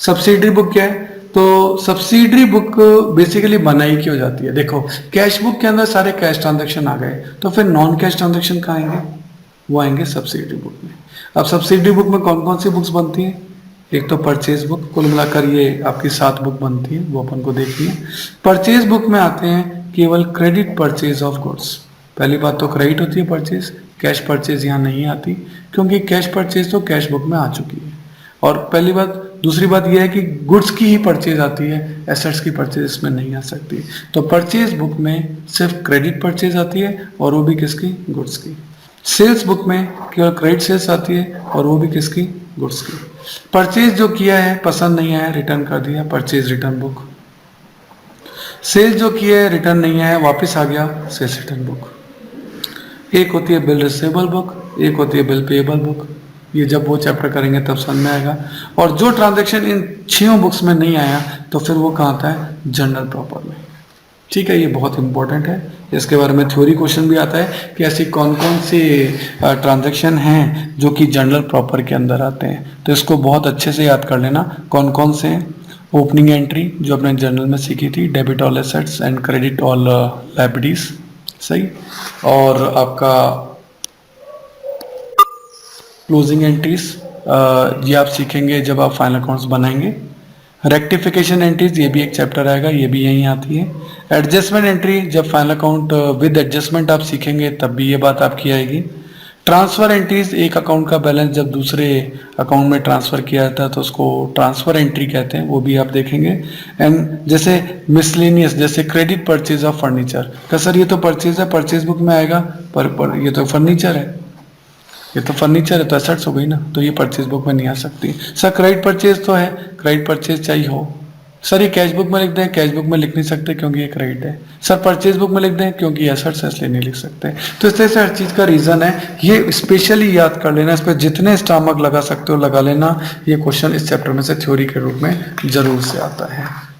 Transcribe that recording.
Subsidiary book क्या है? तो सब्सिडरी बुक बेसिकली बनाई क्यों जाती है? देखो, कैश बुक के अंदर सारे कैश ट्रांजैक्शन आ गए, तो फिर नॉन कैश ट्रांजैक्शन कहाँ आएंगे? वो आएंगे सब्सिडरी बुक में। अब सब्सिडरी बुक में कौन कौन सी बुक्स बनती हैं? एक तो परचेज बुक, कुल मिलाकर ये आपकी 7 बुक बनती है, वो अपन को देखनी है। परचेज बुक में आते हैं केवल क्रेडिट परचेज ऑफ गुड्स। पहली बात तो क्रेडिट होती है परचेज, कैश परचेज यहाँ नहीं आती, क्योंकि कैश परचेज तो कैश बुक में आ चुकी है। और पहली बात, दूसरी बात यह है कि गुड्स की ही परचेज आती है, एसेट्स की परचेज इसमें नहीं आ सकती। तो परचेज बुक में सिर्फ क्रेडिट परचेज आती है, और वो भी किसकी? गुड्स की। सेल्स बुक में केवल क्रेडिट सेल्स आती है, और वो भी किसकी? गुड्स की। परचेज जो किया है, पसंद नहीं आया, रिटर्न कर दिया, परचेज रिटर्न बुक। सेल्स जो किया है, रिटर्न नहीं आया, वापस आ गया, सेल्स रिटर्न बुक। एक होती है बिल रिसीवेबल बुक, एक होती है बिल पेएबल बुक। ये जब वो चैप्टर करेंगे तब समझ में आएगा। और जो ट्रांजैक्शन इन 6 बुक्स में नहीं आया, तो फिर वो कहाँ आता है? जनरल प्रॉपर में। ठीक है, ये बहुत इंपॉर्टेंट है। इसके बारे में थ्योरी क्वेश्चन भी आता है कि ऐसी कौन कौन सी ट्रांजैक्शन हैं जो कि जनरल प्रॉपर के अंदर आते हैं। तो इसको बहुत अच्छे से याद कर लेना, कौन कौन से। ओपनिंग एंट्री जो अपने जर्नल में सीखी थी, debit all assets and credit all liabilities, सही। और आपका क्लोजिंग एंट्रीज, ये आप सीखेंगे जब आप फाइनल अकाउंट्स बनाएंगे। रेक्टिफिकेशन एंट्रीज, ये भी एक चैप्टर आएगा, ये भी यहीं आती है। एडजस्टमेंट एंट्री, जब फाइनल अकाउंट विद एडजस्टमेंट आप सीखेंगे तब भी ये बात आपकी आएगी। ट्रांसफर एंट्रीज, एक अकाउंट का बैलेंस जब दूसरे अकाउंट में ट्रांसफर किया जाता है तो उसको ट्रांसफर एंट्री कहते हैं, वो भी आप देखेंगे। एंड जैसे मिसलेनियस, जैसे क्रेडिट परचेज ऑफ फर्नीचर, तो सर ये तो परचेज है, परचेज बुक में आएगा, पर ये तो फर्नीचर है, ये तो फर्नीचर है, तो एसेट्स हो गई ना, तो ये परचेज बुक में नहीं आ सकती। सर क्रेडिट परचेज तो है, क्रेडिट परचेज चाहिए हो। सर ये कैश बुक में लिख दें, कैश बुक में लिख नहीं सकते क्योंकि ये क्रेडिट है। सर परचेज बुक में लिख दें क्योंकि एसेट्स है, इसलिए नहीं लिख सकते। तो इस तरह से हर चीज़ का रीज़न है, ये स्पेशली याद कर लेना, इस पर जितने स्टार मार्क लगा सकते हो लगा लेना। ये क्वेश्चन इस चैप्टर में से थ्योरी के रूप में जरूर से आता है।